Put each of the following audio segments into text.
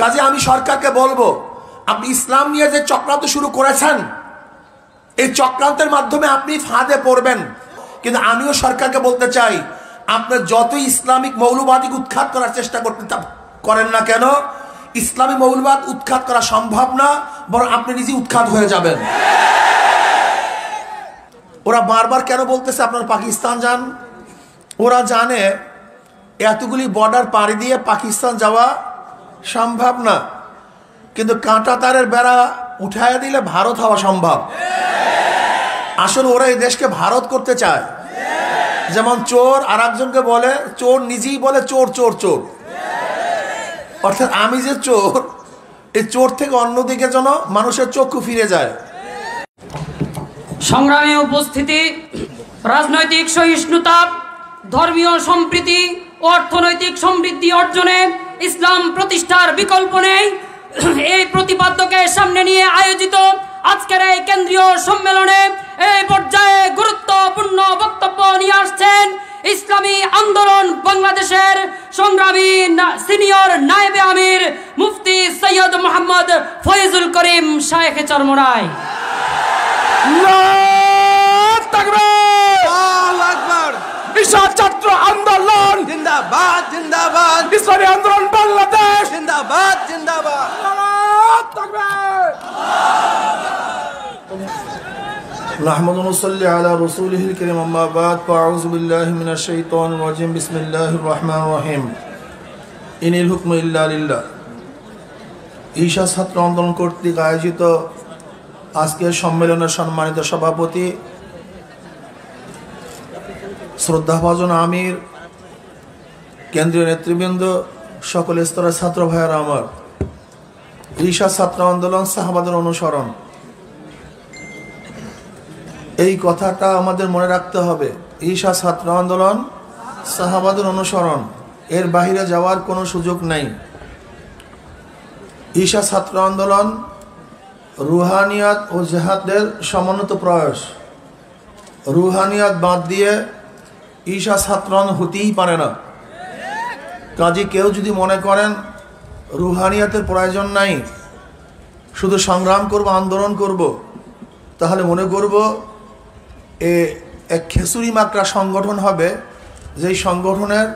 কাজে আমি সরকারকে বলবো, আপনি ইসলাম নিয়ে যে চক্রান্ত শুরু করেছেন, এই চক্রান্তের মাধ্যমে আপনি ফাঁদে পড়বেন। কিন্তু আমিও সরকারকে বলতে চাই, আপনার যত ইসলামিক মৌলবাদী উৎখাত করার চেষ্টা করতে করেন না কেন, ইসলামী মৌলবাদ উৎখাত করা সম্ভব না, বরং আপনি নিজে উৎখাত হয়ে যাবেন। ওরা বারবার কেন বলতেছে আপনার পাকিস্তান যান? ওরা জানে এতগুলি বর্ডার পাড়ি দিয়ে পাকিস্তান যাওয়া সম্ভব না, কিন্তু কাঁটা তারের বেড়া উঠায় দিলে ভারত হওয়া সম্ভব। আসলে ওরা এই দেশকে ভারত করতে চায়। যেমন চোর আর একজনকে বলে চোর, নিজেই বলে চোর চোর চোর, অর্থাৎ আমি যে চোর, এই চোর থেকে অন্যদিকে যেন মানুষের চক্ষু ফিরে যায়। সংগ্রামী উপস্থিতি, রাজনৈতিক সহিষ্ণুতা, ধর্মীয় সম্প্রীতি, অর্থনৈতিক সমৃদ্ধি অর্জনে ইসলাম প্রতিষ্ঠার বিকল্প নেই। এই প্রতিপাদ্যকে সামনে নিয়ে আয়োজিত আজকের এই কেন্দ্রীয় সম্মেলনে এই পর্যায়ে গুরুত্বপূর্ণ বক্তব্য নিয়ে আসছেন ইসলামী আন্দোলন বাংলাদেশের সংগ্রামী সিনিয়র নায়েবে আমির মুফতি সৈয়দ মোহাম্মদ ফয়জুল করিম শায়েখ চরমোনাই। ছাত্র আন্দোলন জিন্দাবাদ, জিন্দাবাদ। ইসলামী আন্দোলন বাংলাদেশ জিন্দাবাদ, জিন্দাবাদ। নাহমাদু সাল্লি আলা রাসূলিহিল কারীম, আম্মা বাদ, ফাআউযু বিল্লাহি মিনাশ শাইতানির রাজীম, বিসমিল্লাহির রহমানির রহিম। ইনিল হুকমু ইল্লা লিল্লাহ। ঈশা ছাত্র আন্দোলন কর্তৃক আয়োজিত আজকের সম্মেলনের সম্মানিত সভাপতি, শ্রদ্ধাভাজন আমির, কেন্দ্রীয় নেতৃবৃন্দ, সকল স্তরের ছাত্র ভাইয়েরা আমার, ঈশা ছাত্র আন্দোলন সাহাবাদের অনুসরণ, এই কথাটা আমাদের মনে রাখতে হবে। ঈশা ছাত্র আন্দোলন সাহাবাদের অনুসরণ, এর বাহিরে যাওয়ার কোনো সুযোগ নেই। ঈশা ছাত্র আন্দোলন রুহানিয়াত ও জেহাদের সমন্বিত প্রয়াস। রুহানিয়াত বাদ দিয়ে ঈশা ছাত্র আন্দোলন হতেই পারে না। কাজে কেউ যদি মনে করেন রুহানিয়াতের প্রয়োজন নাই, শুধু সংগ্রাম করব, আন্দোলন করব, তাহলে মনে করব এক খেসুরি মাকড়া সংগঠন হবে, যেই সংগঠনের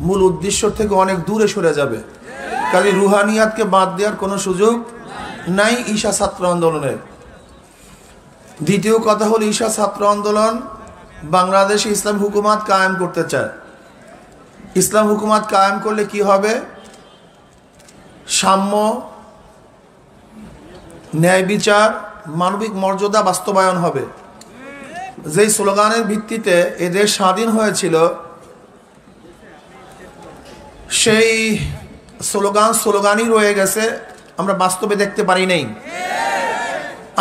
মূল উদ্দেশ্য থেকে অনেক দূরে সরে যাবে। কাজে রুহানিয়াতকে বাদ দেওয়ার কোনো সুযোগ নাই ঈশা ছাত্র আন্দোলনের। দ্বিতীয় কথা হল, ঈশা ছাত্র আন্দোলন বাংলাদেশে ইসলাম হুকুমাত কায়েম করতে চায়। ইসলাম হুকুমাত কায়েম করলে কি হবে? সাম্য, ন্যায় বিচার, মানবিক মর্যাদা বাস্তবায়ন হবে। যেই স্লোগানের ভিত্তিতে এদেশ স্বাধীন হয়েছিল, সেই স্লোগানই রয়ে গেছে, আমরা বাস্তবে দেখতে পারি নাই।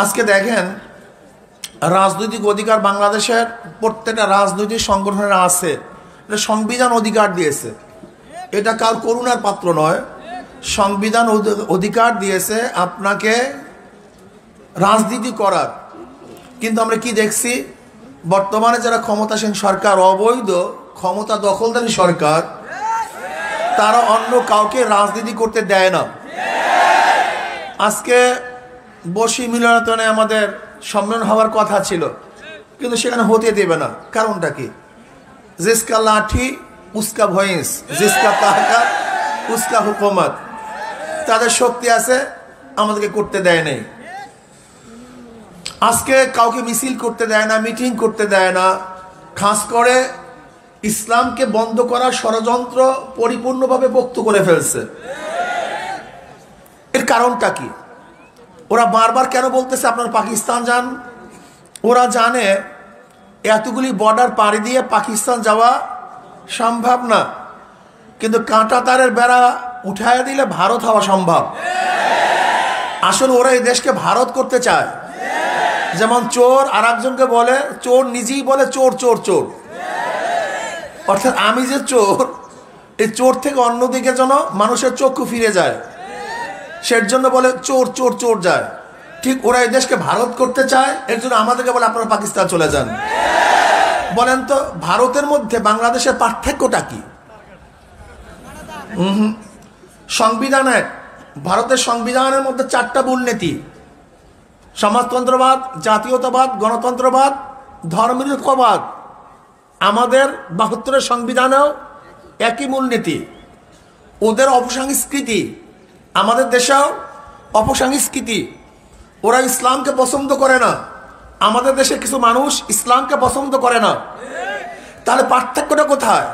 আজকে দেখেন, রাজনৈতিক অধিকার বাংলাদেশের প্রত্যেকটা রাজনৈতিক সংগঠনের আছে, এটা সংবিধান অধিকার দিয়েছে, এটা কার করুণার পাত্র নয়। সংবিধান অধিকার দিয়েছে আপনাকে রাজনীতি করার। কিন্তু আমরা কি দেখছি, বর্তমানে যারা ক্ষমতাসীন সরকার, অবৈধ ক্ষমতা দখলদারী সরকার, তারা অন্য কাউকে রাজনীতি করতে দেয় না। আজকে বসি মিলনায়তনে আমাদের সম্মেলন হওয়ার কথা ছিল, কিন্তু সেখানে হতে দেবে না। কারণটা কি? জিসকা লাঠি উসকা ভয়েস, জিসকা তাহকাত উসকা হুকুমত। তাদের শক্তি আছে, আমাদেরকে করতে দেয় নাই। আজকে কাউকে মিছিল করতে দেয় না, মিটিং করতে দেয় না। খাস করে ইসলামকে বন্ধ করার ষড়যন্ত্র পরিপূর্ণভাবে পোক্ত করে ফেলছে। এর কারণটা কি? ওরা বারবার কেন বলতেছে আপনার পাকিস্তান যান? ওরা জানে এতগুলি বর্ডার পাড়ি দিয়ে পাকিস্তান যাওয়া সম্ভব না, কিন্তু কাঁটা তারের বেড়া উঠায় দিলে ভারত হওয়া সম্ভব। আসলে ওরা এই দেশকে ভারত করতে চায়। যেমন চোর আর একজনকে বলে চোর, নিজেই বলে চোর চোর চোর, অর্থাৎ আমি যে চোর, এই চোর থেকে অন্যদিকে যেন মানুষের চক্ষু ফিরে যায়, সের জন্য বলে চোর চোর চোর যায়। ঠিক ওরা এই দেশকে ভারত করতে চায়, এর জন্য আমাদেরকে বলে আপনারা পাকিস্তান চলে যান। বলেন তো, ভারতের মধ্যে বাংলাদেশের পার্থক্যটা কি? সংবিধান এক, ভারতের সংবিধানের মধ্যে 4টা মূলনীতি: সমাজতন্ত্রবাদ, জাতীয়তাবাদ, গণতন্ত্রবাদ, ধর্মনিরপেক্ষবাদ। আমাদের 72-এর সংবিধানেও একই মূলনীতি। ওদের অপসংস্কৃতি, আমাদের দেশেও অপসংস্কৃতি। ওরা ইসলামকে পছন্দ করে না, আমাদের দেশে কিছু মানুষ ইসলামকে পছন্দ করে না। তাহলে পার্থক্যটা কোথায়?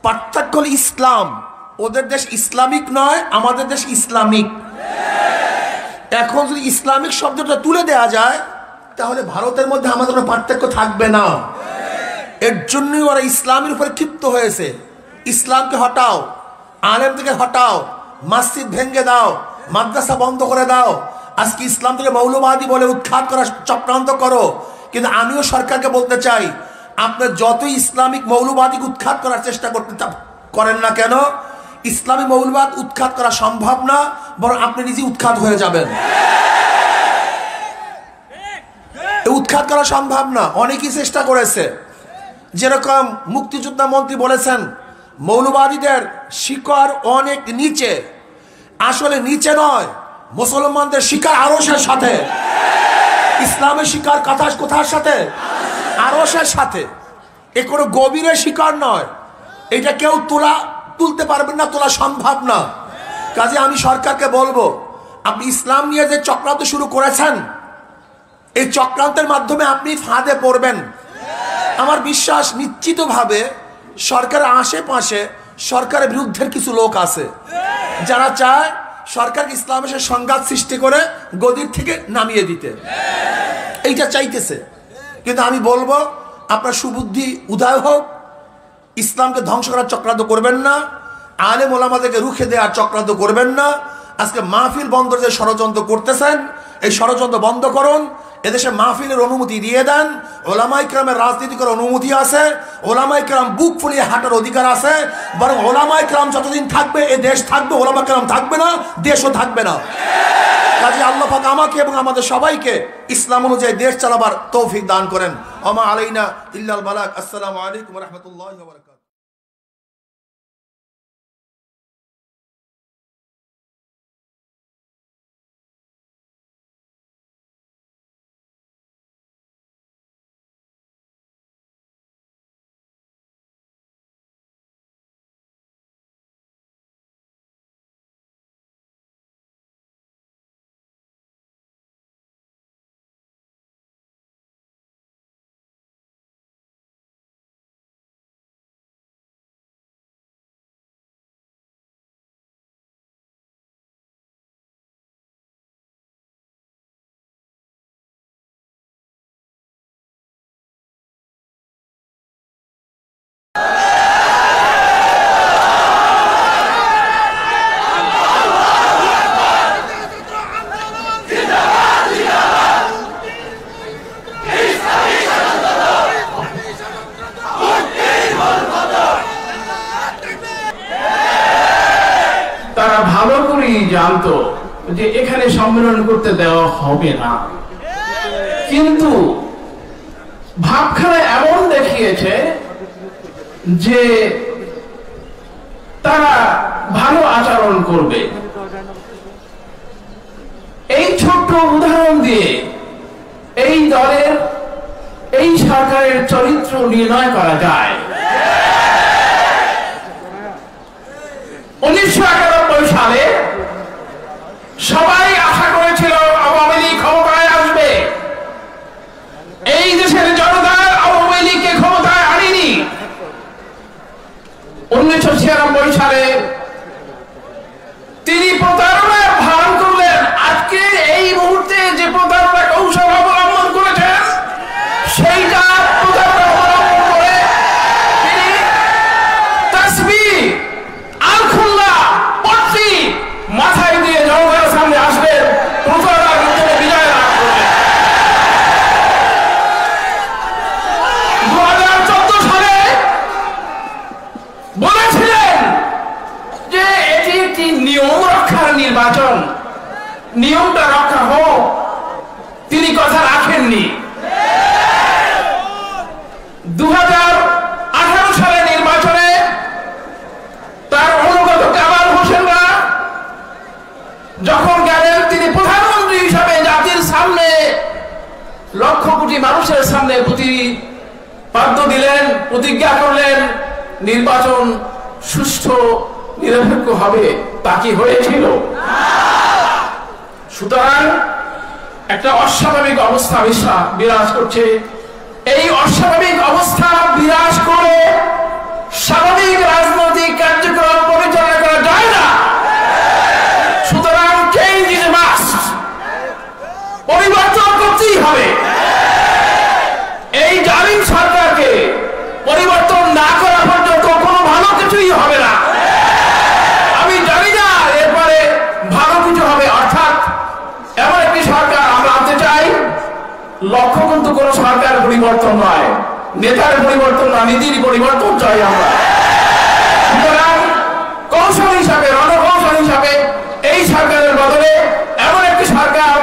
পার্থক্য হল ইসলাম। ওদের দেশ ইসলামিক নয়, আমাদের দেশ ইসলামিক। এখন যদি ইসলামিক শব্দটা তুলে দেওয়া যায় তাহলে ভারতের মধ্যে আমাদের কোনো পার্থক্য থাকবে না। এর জন্যই ওরা ইসলামের উপরে ক্ষিপ্ত হয়েছে। ইসলামকে হটাও, আলেম থেকে হটাও, মসজিদ ভেঙে দাও, মাদ্রাসা বন্ধ করে দাও, আজকে ইসলাম থেকে মৌলবাদী বলে উৎখাত করা চক্রান্ত করো। কিন্তু আমিও সরকারকে বলতে চাই, আপনি যতই ইসলামিক মৌলবাদী উৎখাত করার চেষ্টা করেন না কেন, ইসলামী মৌলবাদ উৎখাত করা সম্ভব না, বরং আপনি নিজে উৎখাত হয়ে যাবেন। উৎখাত করা সম্ভব না। অনেকেই চেষ্টা করেছে, যেরকম মুক্তিযোদ্ধা মন্ত্রী বলেছেন মৌলবাদীদের শিকড় অনেক নিচে। আসলে নিচে নয়, মুসলমানদের শিকড় আরশের সাথে। ইসলামের শিকড় কোথার সাথে? আরশের সাথে। এ কোনো গভীরের শিকড় নয়। এটা কেউ তুলতে পারবেন না, তোলা সম্ভব না। কাজে আমি সরকারকে বলবো, আপনি ইসলাম নিয়ে যে চক্রান্ত শুরু করেছেন, এই চক্রান্তের মাধ্যমে আপনি ফাঁদে পড়বেন। আমার বিশ্বাস নিশ্চিতভাবে সরকারের আশেপাশে সরকারের বিরুদ্ধের কিছু লোক আছে যারা চায় সরকার ইসলামের সাথে সংঘাত সৃষ্টি করে গদির থেকে নামিয়ে দিতে। এইটা চাইতেছে। কিন্তু আমি বলবো, আপনার সুবুদ্ধি উদয় হোক, ইসলামকে ধ্বংস করার চক্রান্ত করবেন না, আলেম ওলামাদেরকে রুখে দেওয়ার চক্রান্ত করবেন না। আজকে মাহফিল বন্ধের যে ষড়যন্ত্র করতেছেন, এই ষড়যন্ত্র বন্ধ করুন। এদেশে মাহফিলের অনুমতি দিয়ে দেন। ওলামায়ে কেরামের রাজনীতি করার অনুমতি আছে, ওলামায়ে কেরাম বুক ফুলিয়ে হাঁটার অধিকার আছে। বরং ওলামায়ে কেরাম যতদিন থাকবে এ দেশ থাকবে, ওলামায়ে কেরাম থাকবে না, দেশও থাকবে না। কাজে আল্লাহ পাক আমাকে এবং আমাদের সবাইকে ইসলাম অনুযায়ী দেশ চালাবার তৌফিক দান করেন। ওমা আলাইনা ইল্লাল বালাগ। আসসালামু আলাইকুম ওয়া রাহমাতুল্লাহি ওয়া বারাকাতুহু। ভালো করেই জানতো যে এখানে সম্মেলন করতে দেওয়া হবে না, কিন্তু ভাবখানা এমন দেখিয়েছে যে তারা ভালো আচরণ করবে। এই ছোট্ট উদাহরণ দিয়ে এই দলের, এই সরকারের চরিত্র নির্ণয় করা যায়। 1991 সালে সবাই আশা করেছিল আওয়ামী লীগ ক্ষমতায় আসবে। এই দেশের জনতা আওয়ামী লীগকে ক্ষমতায় আনেনি। 1996 সালে তিনি প্রতারণার ভান করলেন। আজকে এই মুহূর্তে যে প্রতারণা কৌশল অবলম্বন করেছেন, সেইটা প্রতারণা অবলম্বন করে তিনি তাসবিহ মাথায় দিয়ে জনগণের সামনে আসবেন, প্রতারণার বিরুদ্ধে বিজয় লাভ করবেন। 2014 সালে বলেছিলেন যে এটি একটি নিয়ম রক্ষার নির্বাচন, নিয়মটা রক্ষা হোক। তিনি কথা রাখেননি। 2018 সালে নির্বাচনে তার অনুগত কামাল হোসেনরা মানুষের সামনে প্রতিপাদ্য দিলেন, প্রতিজ্ঞা করলেন নির্বাচন সুষ্ঠু নিরপেক্ষ হবে, তা কি হয়েছিল? সুতরাং একটা অস্বাভাবিক অবস্থা বিরাজ করছে। এই অস্বাভাবিক অবস্থা বিরাজ করে স্বাভাবিক রাজনৈতিক কার্যক্রম পরিচালনা করা যায় না। সুতরাং চেঞ্জ ইজ মাস্ট, পরিবর্তন করতেই হবে। এই জালিম সরকারকে পরিবর্তন না করা পর্যন্ত কোনো ভালো কিছুই হবে না। আমি জানি না এরপরে ভালো কিছু হবে। অর্থাৎ এমন একটি সরকার আমরা আনতে চাই, লক্ষ্য কিন্তু কোন সরকার পরিবর্তন নয়, নেতার পরিবর্তন না, নীতির পরিবর্তন চাই আমরা। সুতরাং কৌশল হিসাবে, রণকৌশল হিসাবে এই সরকারের বদলে এমন একটি সরকার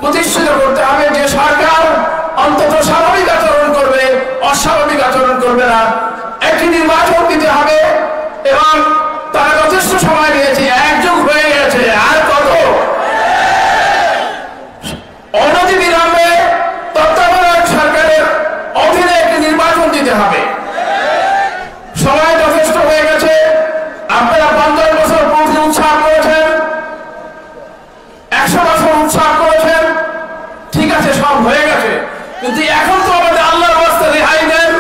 প্রতিষ্ঠিত করতে হবে যে সরকার অন্তত স্বাভাবিক আচরণ করবে, অস্বাভাবিক আচরণ করবে না। একটি নির্বাচন দিতে হবে এবং তারা যথেষ্ট সময় নিয়েছে, 1 যুগ হয়ে গেছে, আর কত? অনতিবিলম্বে তত্ত্বাবধায়ক সরকারের অধীনে একটি নির্বাচন দিতে হবে। সময় যথেষ্ট হয়ে গেছে। আপনারা 50 বছর পূর্বে উৎসাহ করেছেন, 100 বছর উৎসাহ করেছেন, ঠিক আছে, সব হয়ে গেছে, কিন্তু এখন তো আমাদের আল্লাহর রাস্তায় রেহাই দেন।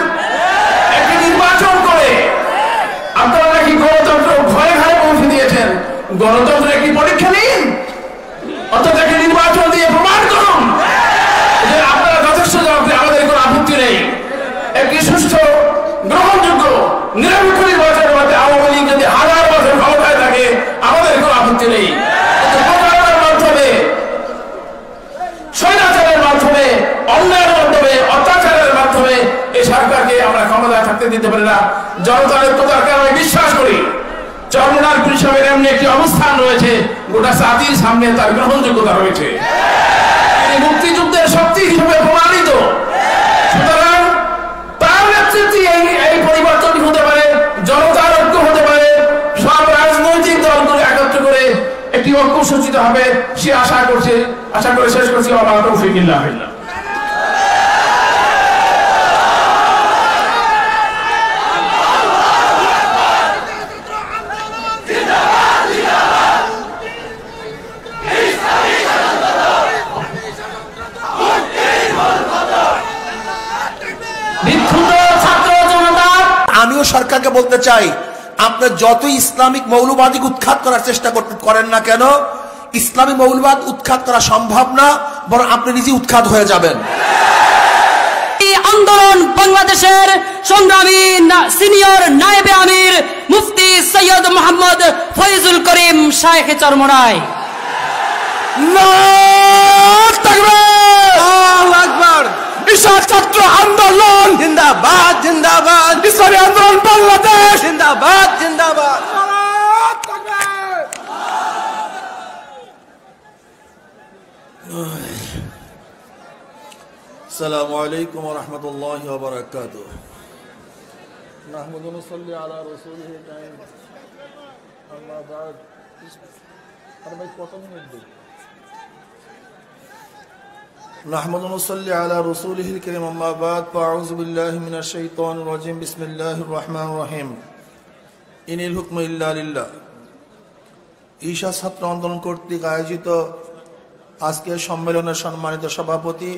একটি নির্বাচন করে আপনারা নাকি গণতন্ত্র ঘরে ঘরে পৌঁছে দিয়েছেন। গণতন্ত্রের একটি পরীক্ষা নিন, অর্থাৎ একটি নির্বাচন দিয়ে প্রমাণ করুন যে আপনারা যথেষ্ট জবাবদিহি, আমাদের কোনো আপত্তি নেই। একটি সুষ্ঠু গ্রহণযোগ্য নিরপেক্ষ নির্বাচনের মধ্যে আওয়ামী লীগ যদি 1000 বছর ক্ষমতায় থাকে আমাদের কোনো আপত্তি নেই। কিন্তু প্রচারণার মাধ্যমে, স্বৈরাচারের মাধ্যমে, অন্যায়ের মাধ্যমে, অত্যাচারের মাধ্যমে এই সরকারকে আমরা ক্ষমতায় থাকতে দিতে পারি না। জনতার ঐক্যতাকে আমি বিশ্বাস করি। চরমনার হিসাবে এমনি একটি অবস্থান রয়েছে, গোটা জাতির সামনে তার গ্রহণযোগ্যতা রয়েছে, তিনি মুক্তিযুদ্ধের শক্তি হিসেবে প্রমাণিত। সুতরাং তার নেতৃত্বে এই পরিবর্তন হতে পারে, জনতার ঐক্য হতে পারে, সব রাজনৈতিক দলগুলো একত্র করে একটি ঐক্য সূচিত হবে, সে আশা করে শেষ করছি। আল্লাহ তৌফিক ইল্লাহ বিল্লাহ। আমিও সরকারকে বলতে চাই, আপনি যতই ইসলামিক মৌলবাদী উৎখাত করার চেষ্টা করেন না কেন, ইসলামী মৌলবাদ উৎখাত করা সম্ভব না, বরং আপনি নিজে উৎখাত হয়ে যাবেন। এই আন্দোলন বাংলাদেশের সংগ্রামী সিনিয়র নায়েবে আমির মুফতি সৈয়দ মোহাম্মদ ফয়জুল করিম শাইখে চরমনাই। ঈশা ছাত্র আন্দোলন জিন্দাবাদ, জিন্দাবাদ। ইসলামী আন্দোলন বাংলাদেশ জিন্দাবাদ, জিন্দাবাদ। আসসালামু আলাইকুম ওয়া রাহমাতুল্লাহি ওয়া বারাকাতুহু। নাহমাদু ওয়া নুসাল্লি আলা রাসূলিল কারীম, আম্মা বা'দ। আর ভাই কত মিনিট দেব? নাহমাদু ওয়া নুসাল্লি আলা রাসূলিল কারীম, আম্মা বা'দ। আউযু বিল্লাহি মিনাশ শাইতানির রাজীম। বিসমিল্লাহির রহমানির রহিম। ইনিল হুকমু ইল্লা লিল্লাহ। ঈশা ছাত্র আন্দোলন কর্তৃক আয়োজিত আজকের সম্মেলনের সম্মানিত সভাপতি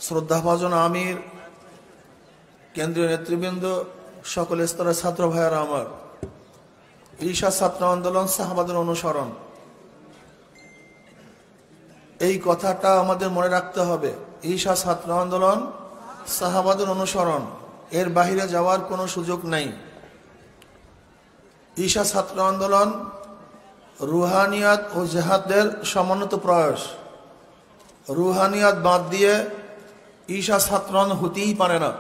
শ্রদ্ধাভাজন আমির, কেন্দ্রীয় নেতৃবৃন্দ, সকল স্তরের ছাত্র ভাইয়েরা আমার, ঈশা ছাত্র আন্দোলন সাহাবাদের অনুসরণ, এই কথাটা আমাদের মনে রাখতে হবে। ঈশা ছাত্র আন্দোলন সাহাবাদের অনুসরণ, এর বাহিরে যাওয়ার কোনো সুযোগ নাই। ঈশা ছাত্র আন্দোলন রুহানিয়াত ও জেহাদের সমন্বিত প্রয়াস। রুহানিয়াত বাদ দিয়ে ঈশা ছাত্র আন্দোলন হতেই পারে না।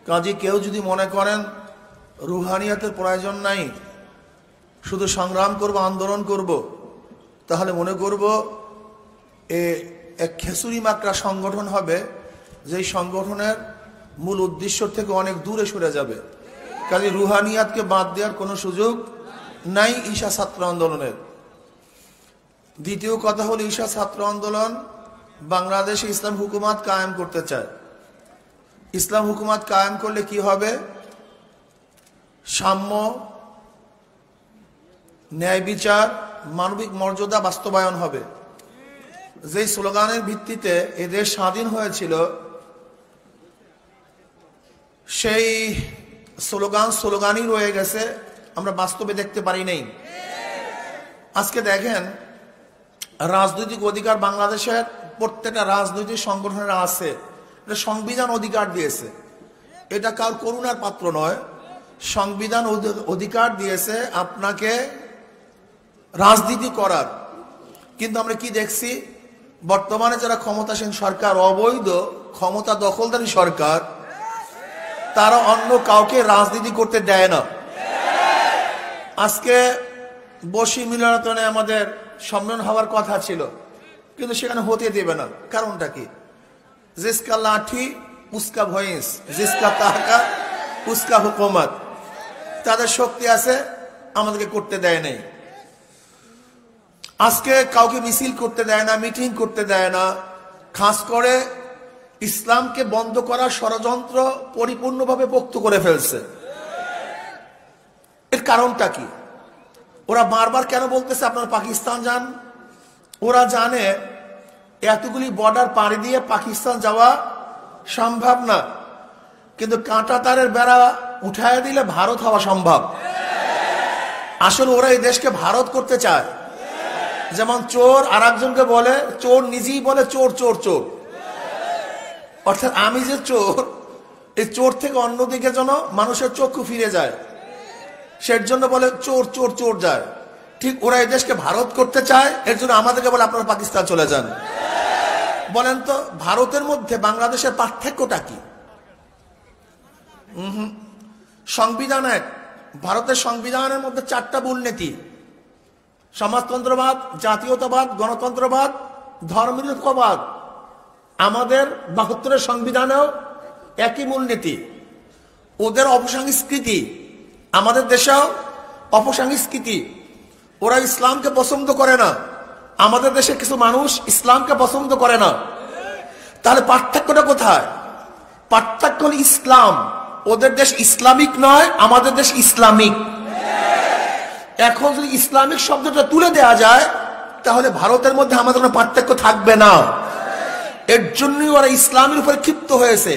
কাজে কেউ যদি মনে করেন রুহানিয়াতের প্রয়োজন নাই, শুধু সংগ্রাম করব, আন্দোলন করব, তাহলে মনে করব এক খেসুরি মাকড়া সংগঠন হবে, যেই সংগঠনের মূল উদ্দেশ্য থেকে অনেক দূরে সরে যাবে। কাজে রুহানিয়াতকে বাদ দেওয়ার কোনো সুযোগ নাই ঈশা ছাত্র আন্দোলনের। দ্বিতীয় কথা হল, ঈশা ছাত্র আন্দোলন বাংলাদেশে ইসলাম হুকুমত কায়েম করতে চায়। ইসলাম হুকুমত কায়েম করলে কি হবে? সাম্য, ন্যায় বিচার, মানবিক মর্যাদা বাস্তবায়ন হবে। যেই স্লোগানের ভিত্তিতে এদেশ স্বাধীন হয়েছিল, সেই স্লোগানই রয়ে গেছে, আমরা বাস্তবে দেখতে পারি নাই। আজকে দেখেন, রাজনৈতিক অধিকার বাংলাদেশের প্রত্যেকটা রাজনৈতিক সংগঠনের আছে। এটা সংবিধান অধিকার দিয়েছে, এটা কার করুণার পাত্র নয়। সংবিধান অধিকার দিয়েছে আপনাকে রাজনীতি করার। কিন্তু আমরা কি দেখছি? বর্তমানে যারা ক্ষমতাসীন সরকার, অবৈধ ক্ষমতা দখলদারী সরকার, তারা অন্য কাউকে রাজনীতি করতে দেয় না। আজকে বশি মিলনায়তনে আমাদের সম্মেলন হওয়ার কথা ছিল, কিন্তু সেখানে হতে দেবে না। কারণটা কি? জিসকা লাঠি উসকা ভয়েস, জিসকা তাহকা উসকা হুকুমত। তাদের শক্তি আছে, আমাদেরকে করতে দেয় নাই। আজকে কাউকে মিছিল করতে দেয় না, মিটিং করতে দেয় না। খাস করে ইসলামকে বন্ধ করার ষড়যন্ত্র পরিপূর্ণভাবে পোক্ত করে ফেলছে। এর কারণটা কি? ওরা বারবার কেন বলতেছে আপনারা পাকিস্তান যান? ওরা জানে এতগুলি বর্ডার পাড়ি দিয়ে পাকিস্তান যাওয়া সম্ভব না, কিন্তু কাঁটা তারের বেড়া উঠায় দিলে ভারত হওয়া সম্ভব। আসলে ওরা এই দেশকে ভারত করতে চায়। যেমন চোর আর একজনকে বলে চোর, নিজেই বলে চোর চোর চোর। অর্থাৎ আমি যে চোর, এই চোর থেকে অন্যদিকে যেন মানুষের চক্ষু ফিরে যায়, সের জন্য বলে চোর চোর চোর যায়। ঠিক ওরা এই দেশকে ভারত করতে চায়, এর জন্য আমাদেরকে বলে আপনারা পাকিস্তান চলে যান। বলেন তো, ভারতের মধ্যে বাংলাদেশের পার্থক্যটা কি? সংবিধান এক। ভারতের সংবিধানের মধ্যে 4টা মূলনীতি: সমাজতন্ত্রবাদ, জাতীয়তাবাদ, গণতন্ত্রবাদ, ধর্মনিরপেক্ষবাদ। আমাদের 72-এর সংবিধানেও একই মূলনীতি। ওদের অপসংস্কৃতি, আমাদের দেশেও অপসংস্কৃতি। ওরা ইসলামকে পছন্দ করে না, আমাদের দেশে কিছু মানুষ ইসলামকে পছন্দ করে না। তাহলে পার্থক্যটা কোথায়? পার্থক্য হল ইসলাম। ওদের দেশ ইসলামিক নয়, আমাদের দেশ ইসলামিক। এখন যদি ইসলামিক শব্দটা তুলে দেওয়া যায়, তাহলে ভারতের মধ্যে আমাদের কোনো পার্থক্য থাকবে না। এর জন্যই ওরা ইসলামের উপরে ক্ষিপ্ত হয়েছে।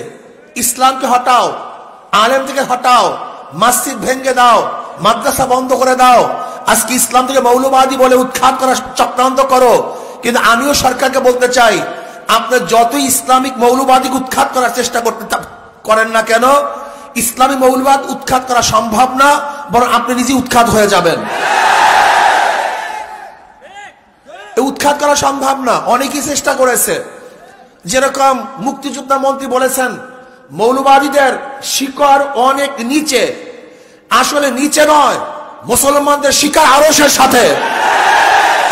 ইসলামকে হটাও, আলেম থেকে হটাও, মসজিদ ভেঙে দাও, মাদ্রাসা বন্ধ করে দাও। আজকে ইসলাম থেকে মৌলবাদী বলে উৎখাত করার চক্রান্ত করো। কিন্তু আমিও সরকারকে বলতে চাই, আপনি যতই ইসলামিক মৌলবাদীকে উৎখাত করার চেষ্টা করেন না কেন, ইসলামী মৌলবাদ উৎখাত করা সম্ভব না, বরং আপনি নিজে উৎখাত হয়ে যাবেন। উৎখাত করা সম্ভব না। অনেকেই চেষ্টা করেছে। যেরকম মুক্তিযোদ্ধা মন্ত্রী বলেছেন, মৌলবাদীদের শিকড় অনেক নিচে। আসলে নিচে নয়, মুসলমানদের শিকার আরশের সাথে।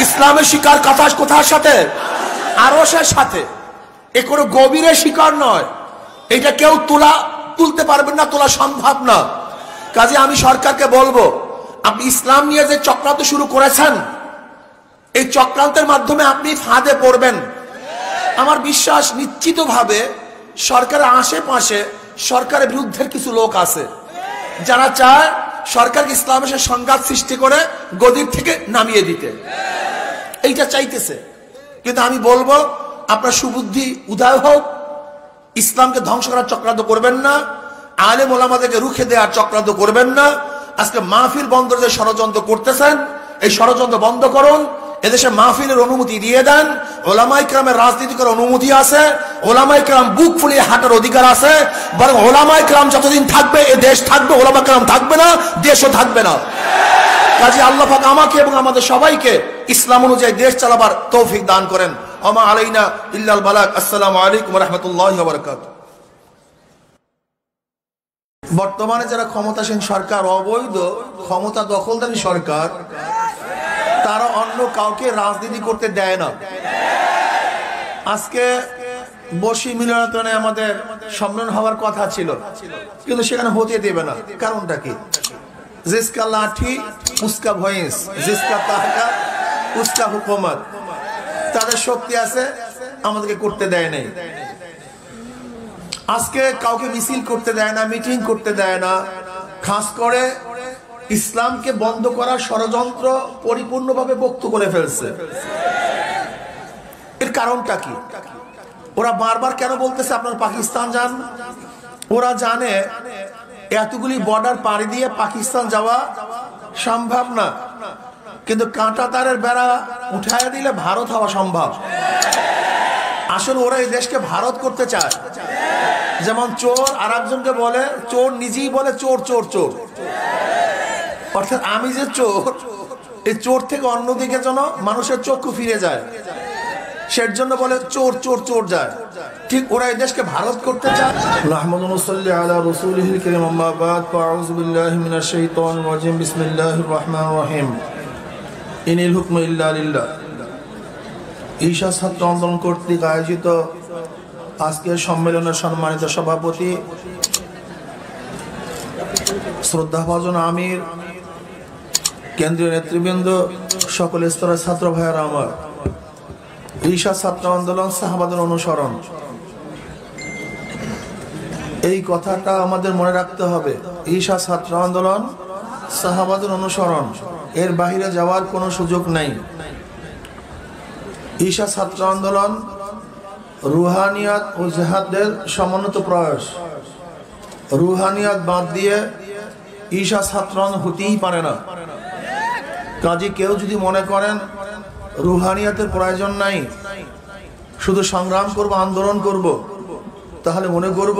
ইসলামের শিকার কোথার সাথে? আরশের সাথে। এ কোনো গভীরের শিকার নয়। এটা কেউ তুলতে পারবেন না, তোলা সম্ভব না। কাজে আমি সরকারকে বলবো, আপনি ইসলাম নিয়ে যে চক্রান্ত শুরু করেছেন, এই চক্রান্তের মাধ্যমে আপনি ফাঁদে পড়বেন। আমার বিশ্বাস নিশ্চিতভাবে সরকারের আশেপাশে সরকারের বিরুদ্ধে কিছু লোক আছে, যারা চায় সরকারকে ইসলামের সাথে সংঘাত সৃষ্টি করে গদির থেকে নামিয়ে দিতে। এইটা চাইতেছে। কিন্তু আমি বলবো, আপনার সুবুদ্ধি উদয় হোক। ইসলামকে ধ্বংস করার চক্রান্ত করবেন না, আলেম ওলামাদেরকে রুখে দেওয়ার চক্রান্ত করবেন না। আজকে মাহফিল বন্ধ যে ষড়যন্ত্র করতেছেন, এই ষড়যন্ত্র বন্ধ করুন। এদেশে মাহফিলের অনুমতি দিয়ে দেন। ওলামায়ে কেরামের রাজনীতি করার অনুমতি আছে। ওলামায়ে কেরাম বুক ফুলিয়ে হাঁটার অধিকার আছে। বরং ওলামায়ে কেরাম যতদিন থাকবে, এ দেশ থাকবে। ওলামায়ে কেরাম থাকবে না, দেশও থাকবে না। কাজে আল্লাহ পাক আমাকে এবং আমাদের সবাইকে ইসলাম অনুযায়ী দেশ চালাবার তৌফিক দান করেন। ওমা আলাইনা ইল্লাল বালাগ। আসসালামু আলাইকুম ওয়া রাহমাতুল্লাহি ওয়া বারাকাতুহু। বর্তমানে যারা ক্ষমতাসীন সরকার, অবৈধ ক্ষমতা দখলদারী সরকার, তারা অন্য কাউকে রাজনীতি করতে দেয় না। আজকে বশি মিলনায়তনে আমাদের সম্মেলন হওয়ার কথা ছিল, কিন্তু সেখানে হতে দেবে না। কারণটা কি? জিসকা লাঠি উসকা ভয়েস, জিসকা তাহকা উসকা হুকুমত। তাদের শক্তি আছে, আমাদেরকে করতে দেয় নাই। আজকে কাউকে মিছিল করতে দেয় না, মিটিং করতে দেয় না। খাস করে ইসলামকে বন্ধ করার ষড়যন্ত্র পরিপূর্ণভাবে বক্তব্য করে ফেলছে। এর কারণটা কি? ওরা বারবার কেন বলতেছে আপনারা পাকিস্তান যান? ওরা জানে এতগুলি বর্ডার পাড়ি দিয়ে পাকিস্তান যাওয়া সম্ভব না, কিন্তু কাঁটা তারের বেড়া উঠায় দিলে ভারত হওয়া সম্ভব। আসলে ওরা এই দেশকে ভারত করতে চায়। যেমন চোর আর একজনকে বলে চোর, নিজেই বলে চোর চোর চোর, অর্থাৎ আমি যে চোর, এই চোর থেকে অন্যদিকে যেন মানুষের চক্ষু ফিরে যায়, সের জন্য বলে চোর চোর চোর যায়। ঠিক ওরা এই দেশকে ভারত করতে চায়। আল্লাহুম্মা সাল্লি আলা রাসূলিহিল কারীম, আম্মা বাদ, ফাআউযু বিল্লাহি মিনাশ শাইতানির রাজীম, বিসমিল্লাহির রহমানির রহিম। ইনিল হুকমু ইল্লা লিল্লাহ। ঈশা ছাত্র আন্দোলন কর্তৃক আয়োজিত আজকের সম্মেলনের সম্মানিত সভাপতি শ্রদ্ধাভাজন আমির, কেন্দ্রীয় নেতৃবৃন্দ, সকল স্তরের ছাত্র ভাইয়েরা আমার, ঈশা ছাত্র আন্দোলন সাহাবাদের অনুসরণ, এই কথাটা আমাদের মনে রাখতে হবে। ঈশা ছাত্র আন্দোলন সাহাবাদের অনুসরণ, এর বাহিরে যাওয়ার কোনো সুযোগ নেই। ঈশা ছাত্র আন্দোলন রুহানিয়াত ও জিহাদের সমন্বিত প্রয়াস। রুহানিয়াত বাদ দিয়ে ঈশা ছাত্র আন্দোলন হতেই পারে না। কাজে কেউ যদি মনে করেন রুহানিয়াতের প্রয়োজন নাই, শুধু সংগ্রাম করব, আন্দোলন করব, তাহলে মনে করব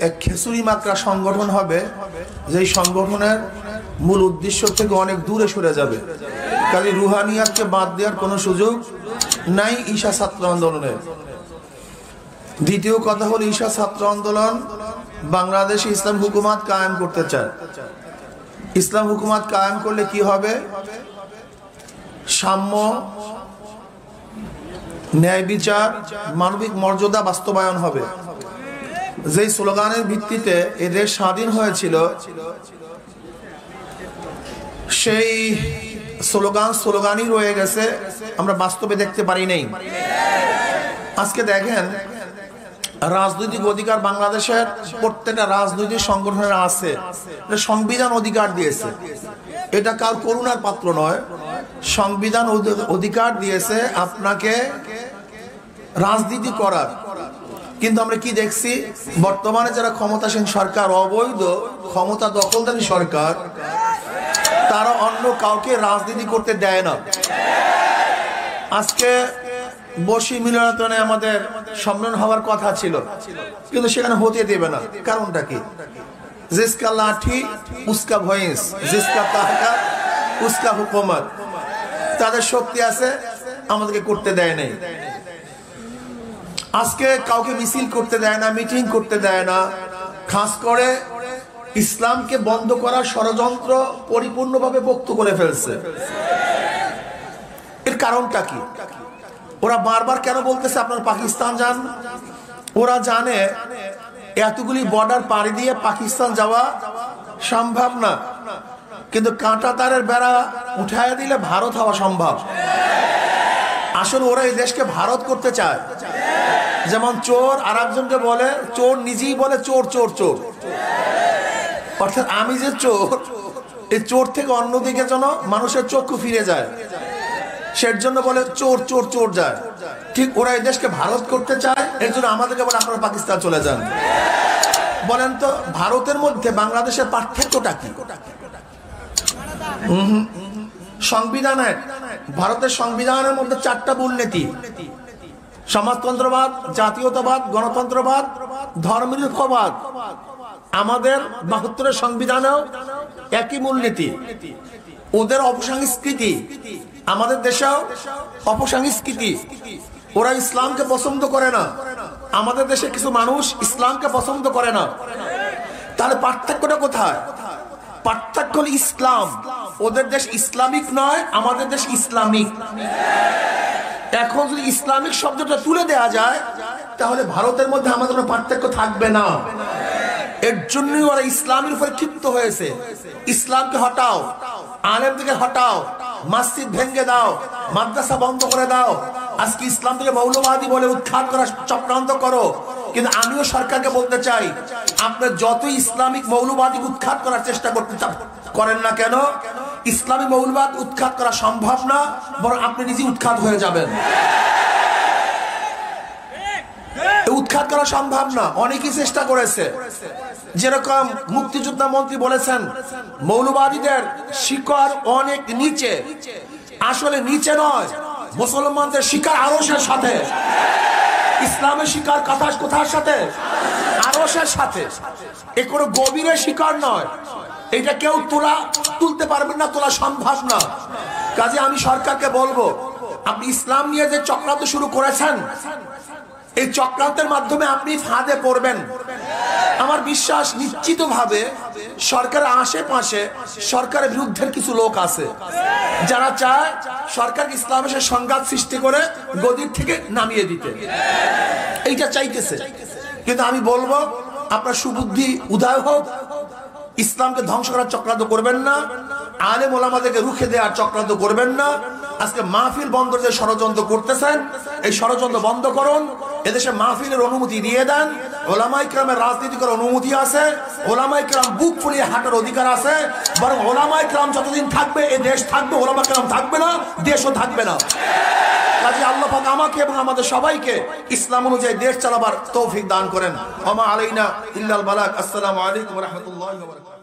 এক খেসুরি মাত্রা সংগঠন হবে, যেই সংগঠনের মূল উদ্দেশ্য থেকে অনেক দূরে সরে যাবে। কাজে রুহানিয়াতকে বাদ দেওয়ার কোনো সুযোগ নাই ঈশা ছাত্র আন্দোলনের। দ্বিতীয় কথা হল, ঈশা ছাত্র আন্দোলন বাংলাদেশে ইসলাম হুকুমত কায়েম করতে চায়। ইসলাম হুকুমত কায়েম করলে কি হবে? সাম্য, ন্যায় বিচার, মানবিক মর্যাদা বাস্তবায়ন হবে। যেই স্লোগানের ভিত্তিতে এ দেশ স্বাধীন হয়েছিল, সেই স্লোগানই রয়ে গেছে, আমরা বাস্তবে দেখতে পারি নাই। আজকে দেখেন, রাজনৈতিক অধিকার বাংলাদেশের প্রত্যেকটা রাজনৈতিক সংগঠনের আছে, সংবিধান অধিকার দিয়েছে। এটা কার করুণার পাত্র নয়, সংবিধান অধিকার দিয়েছে আপনাকে রাজনীতি করার। কিন্তু আমরা কি দেখছি, বর্তমানে যারা ক্ষমতাসীন সরকার, অবৈধ ক্ষমতা দখলদারী সরকার, তারা অন্য কাউকে রাজনীতি করতে দেয় না। আজকে বসি মিলনায়তনে আমাদের সম্মেলন হওয়ার কথা ছিল, কিন্তু সেখানে হতে দেবে না। কারণটা কি? জিসকা লাঠি উসকা ভয়েস, জিসকা তাহকা উসকা হুকুমত। তাদের শক্তি আছে, আমাদেরকে করতে দেয় নাই। আজকে কাউকে মিছিল করতে দেয় না, মিটিং করতে দেয় না। খাস করে ইসলামকে বন্ধ করার ষড়যন্ত্র পরিপূর্ণভাবে বক্তব্য করে ফেলছে। এর কারণটা কি? ওরা বারবার কেন বলতেছে আপনারা পাকিস্তান যান? ওরা জানে এতগুলি বর্ডার পাড়ি দিয়ে পাকিস্তান যাওয়া সম্ভব না, কিন্তু কাঁটা তারের বেড়া উঠায় দিলে ভারত হওয়া সম্ভব। আসলে ওরা এই দেশকে ভারত করতে চায়। যেমন চোর আর একজনকে বলে চোর, নিজেই বলে চোর চোর চোর, অর্থাৎ আমি যে চোর, এই চোর থেকে অন্যদিকে যেন মানুষের চক্ষু ফিরে যায়, সের জন্য বলে চোর চোর চোর যায়। ঠিক ওরা এই দেশকে ভারত করতে চায়, এর জন্য আমাদেরকে বলে আপনারা পাকিস্তান চলে যান। বলেন তো, ভারতের মধ্যে বাংলাদেশের পার্থক্যটা কি? সংবিধানে, ভারতের সংবিধানের মধ্যে 4টা মূলনীতি: সমাজতন্ত্রবাদ, জাতীয়তাবাদ, গণতন্ত্রবাদ, ধর্মনিরপেক্ষবাদ। আমাদের 72-এর সংবিধানেও একই মূলনীতি। ওদের অপসংস্কৃতি, আমাদের দেশেও অপসংস্কৃতি। ওরা ইসলামকে পছন্দ করে না, আমাদের দেশে কিছু মানুষ ইসলামকে পছন্দ করে না। তাহলে পার্থক্যটা কোথায়? পার্থক্য হল ইসলাম। ওদের দেশ ইসলামিক নয়, আমাদের দেশ ইসলামিক। এখন যদি ইসলামিক শব্দটা তুলে দেওয়া যায়, তাহলে ভারতের মধ্যে আমাদের কোনো পার্থক্য থাকবে না। এর জন্যই ওরা ইসলামের উপরে ক্ষিপ্ত হয়েছে। ইসলামকে হটাও, আলেমদেরকে হটাও, মসজিদ ভেঙে দাও, মাদ্রাসা বন্ধ করে দাও, আজকে ইসলাম থেকে মৌলবাদী বলে উৎখাত করা চক্রান্ত করো। কিন্তু আমিও সরকারকে বলতে চাই, আপনার যতই ইসলামিক মৌলবাদী উৎখাত করার চেষ্টা করেন না কেন, ইসলামী মৌলবাদ উৎখাত করা সম্ভব না, বরং আপনি নিজে উৎখাত হয়ে যাবেন। উৎখাত করা সম্ভব না। অনেকেই চেষ্টা করেছে, যেরকম মুক্তিযোদ্ধা মন্ত্রী বলেছেন মৌলবাদীদের শিকড় অনেক নিচে। আসলে নিচে নয়, মুসলমানদের শিকার আরশের সাথে, ইসলামের শিকার কোথার সাথে? আরশের সাথে। এ কোনো গভীরের শিকার নয়, এটা কেউ তুলতে পারবেন না, তোলা সম্ভব না। কাজে আমি সরকারকে বলবো, আপনি ইসলাম নিয়ে যে চক্রান্ত শুরু করেছেন, এই চক্রান্তের মাধ্যমে আপনি ফাঁদে পড়বেন। আমার বিশ্বাস নিশ্চিতভাবে সরকারের আশেপাশে সরকারের বিরুদ্ধের কিছু লোক আছে, যারা চায় সরকার ইসলামের সাথে সংঘাত সৃষ্টি করে গদির থেকে নামিয়ে দিতে, এইটা চাইতেছে। কিন্তু আমি বলবো, আপনার সুবুদ্ধি উদয় হোক, ইসলামকে ধ্বংস করার চক্রান্ত করবেন না, আলেম ওলামাদেরকে রুখে দেওয়ার চক্রান্ত করবেন না। আজকে মাহফিল বন্ধের যে ষড়যন্ত্র করতেছেন, এই ষড়যন্ত্র বন্ধ করুন। এদেশে মাহফিলের অনুমতি দিয়ে দেন। ওলামায়ে কেরামের রাজনীতি করার অনুমতি আছে, ওলামায়ে কেরাম বুক ফুলিয়ে হাঁটার অধিকার আছে। বরং ওলামায়ে কেরাম যতদিন থাকবে এই দেশ থাকবে, ওলামায়ে কেরাম থাকবে না, দেশও থাকবে না। কাজে আল্লাহ পাক আমাকে এবং আমাদের সবাইকে ইসলাম অনুযায়ী দেশ চালাবার তৌফিক দান করেন। ওমা আলাইনা ইল্লাল বালাগ। আসসালামু আলাইকুম ওয়া রাহমাতুল্লাহি ওয়া বারাকাতুহু।